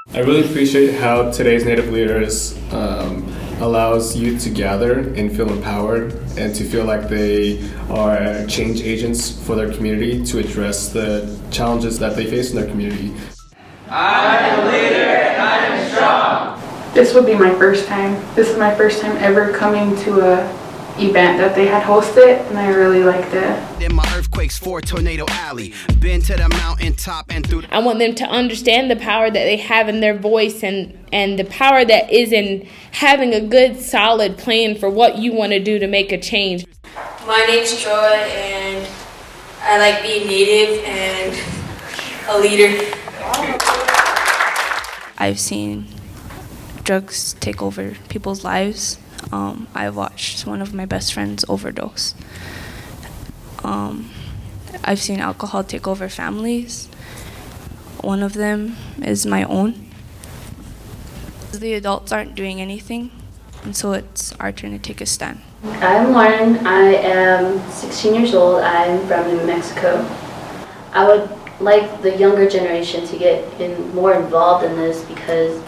I really appreciate how today's Native Leaders allows youth to gather and feel empowered and to feel like they are change agents for their community to address the challenges that they face in their community. I am a leader and I am strong. This would be my first time. This is my first time ever coming to a event that they had hosted, and I really liked it. In my earthquakes for Tornado Alley, been to the mountain top and through. I want them to understand the power that they have in their voice and the power that is in having a good, solid plan for what you want to do to make a change. My name's Troy, and I like being Native and a leader. I've seen drugs take over people's lives. I've watched one of my best friends overdose. I've seen alcohol take over families. One of them is my own. The adults aren't doing anything, and so it's our turn to take a stand. I'm Lauren. I am 16 years old. I'm from New Mexico. I would like the younger generation to get more involved in this because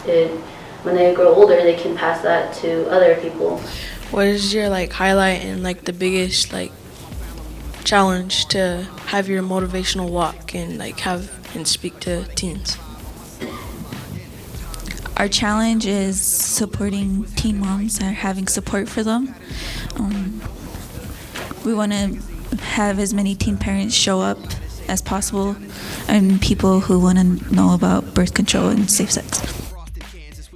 when they grow older, they can pass that to other people. What is your highlight and the biggest challenge to have your motivational walk and have and speak to teens? Our challenge is supporting teen moms and having support for them. We want to have as many teen parents show up as possible and people who want to know about birth control and safe sex.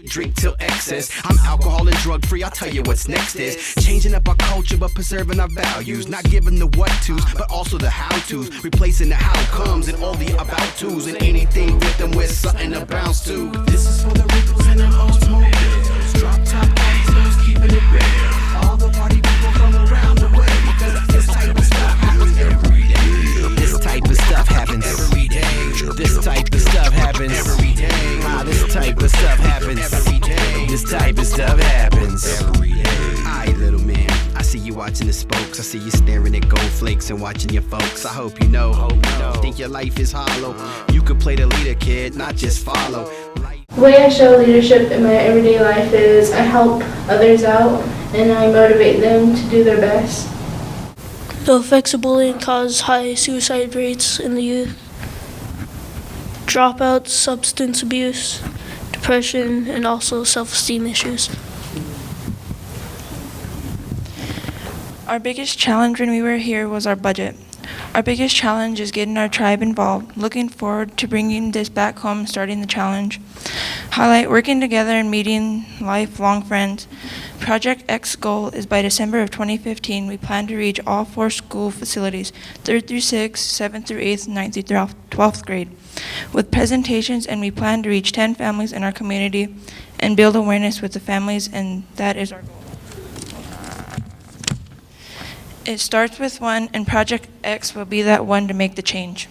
Drink till excess. I'm alcohol and drug free. I'll tell you what's next is changing up our culture but preserving our values. Not giving the what tos but also the how tos. Replacing the how comes and all the about tos and anything with them with something to bounce to. This is for the Rickles and them automobiles. Drop top gangsters keeping it real. All the party people from around the way because this type of stuff happens every day. This type of stuff happens every day. This type of stuff happens every day. This type of stuff happens every day. This type of stuff happens every day. Alright, little man, I see you watching the spokes. I see you staring at gold flakes and watching your folks. I hope you know. Think your life is hollow. You could play the leader, kid, not just follow. The way I show leadership in my everyday life is I help others out and I motivate them to do their best. The effects of bullying cause high suicide rates in the youth. Dropouts, substance abuse, depression, and also self-esteem issues. Our biggest challenge when we were here was our budget. Our biggest challenge is getting our tribe involved. Looking forward to bringing this back home and starting the challenge. Highlight working together and meeting lifelong friends. Project X goal is by December of 2015, we plan to reach all 4 school facilities, 3rd through 6th, 7th through 8th, 9th through 12th grade, with presentations, and we plan to reach 10 families in our community and build awareness with the families, and that is our goal. It starts with one, and Project X will be that one to make the change.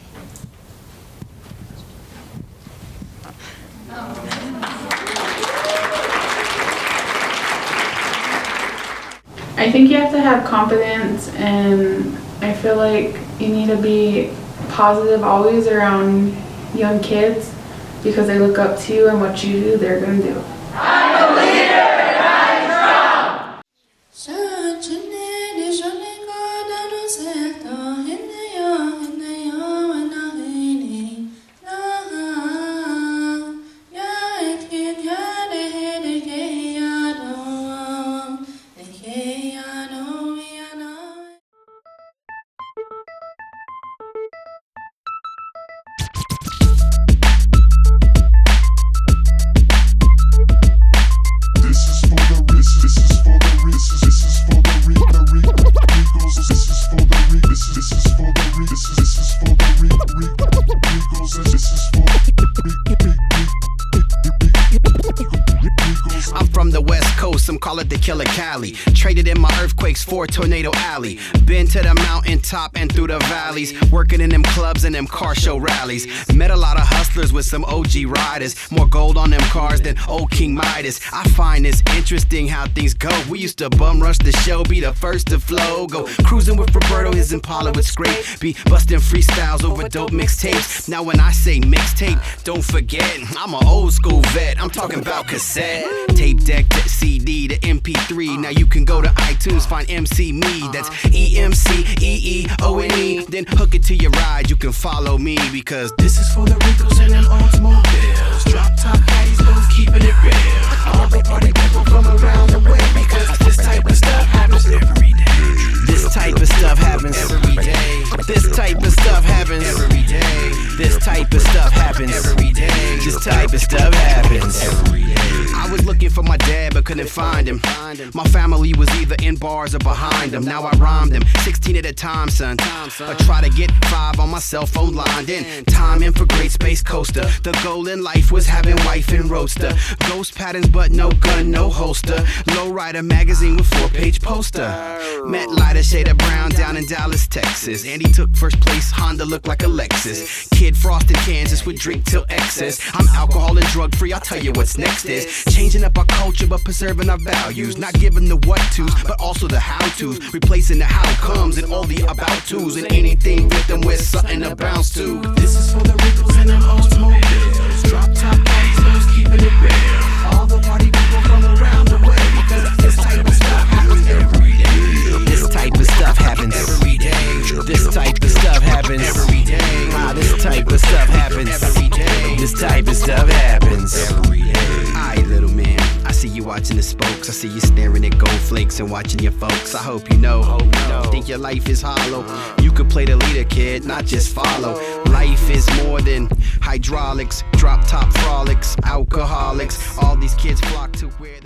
I think you have to have confidence, and I feel like you need to be positive always around young kids because they look up to you, and what you do, they're going to do. I'm a leader and I'm strong. I'm from the West Coast, some call it the Killer Cali. Traded in my earthquakes for Tornado Alley. Been to the mountain top and through the valleys, working in them clubs and them car show rallies. Met a lot of hustlers with some OG riders, more gold on them cars than old King Midas. I find it's interesting how things go. We used to bum rush the show, be the first to flow, go cruising with Roberto, his Impala would scrape, be busting freestyles over dope mixtapes. Now when I say mixtape, don't forget, I'm an old school vet. I'm talking about cassette, tape deck to CD to MP3. Now you can go to iTunes, find MC Me, that's EMCEEONE. Then hook it to your ride, you can follow me, because this is for the Ricos and them Oldsmobiles. Drop top caddies, both keeping it real. All the party people from around the way, because this type of stuff happens every day. This type of stuff happens every day. This type of stuff happens every day. This type of stuff happens every day. This type of stuff happens every day. I was looking for my dad but couldn't find him. My family was either in bars or behind them. Now I rhymed them 16 at a time, son. I try to get 5 on my cell phone line. Then time in for Great Space Coaster. The goal in life was having wife and roadster. Ghost patterns but no gun, no holster. Lowrider magazine with 4-page poster. Met lighter shade of brown down in Dallas, Texas. And he took first place, Honda looked like a Lexus. Kid frosted Kansas would drink till excess. I'm alcohol and drug free, I'll tell you what's next is changing up our culture but preserving our values. Not giving the what to's but also the how to's. Replacing the how comes and all the about to's. And anything with them with something to bounce to. This is for the Ripples and them Oldsmobiles. Drop top gangsters keeping it real. All the party people from around the way, because this type of stuff happens every day. This type of stuff happens every day. This type of stuff happens every day. This type of stuff happens every day. This type of stuff happens every day. Alright, little man, I see you watching the spokes. I see you staring at gold flakes and watching your folks. I hope you know. Think your life is hollow. You could play the leader, kid, not just follow. Life is more than hydraulics, drop top frolics, alcoholics. All these kids flock to where the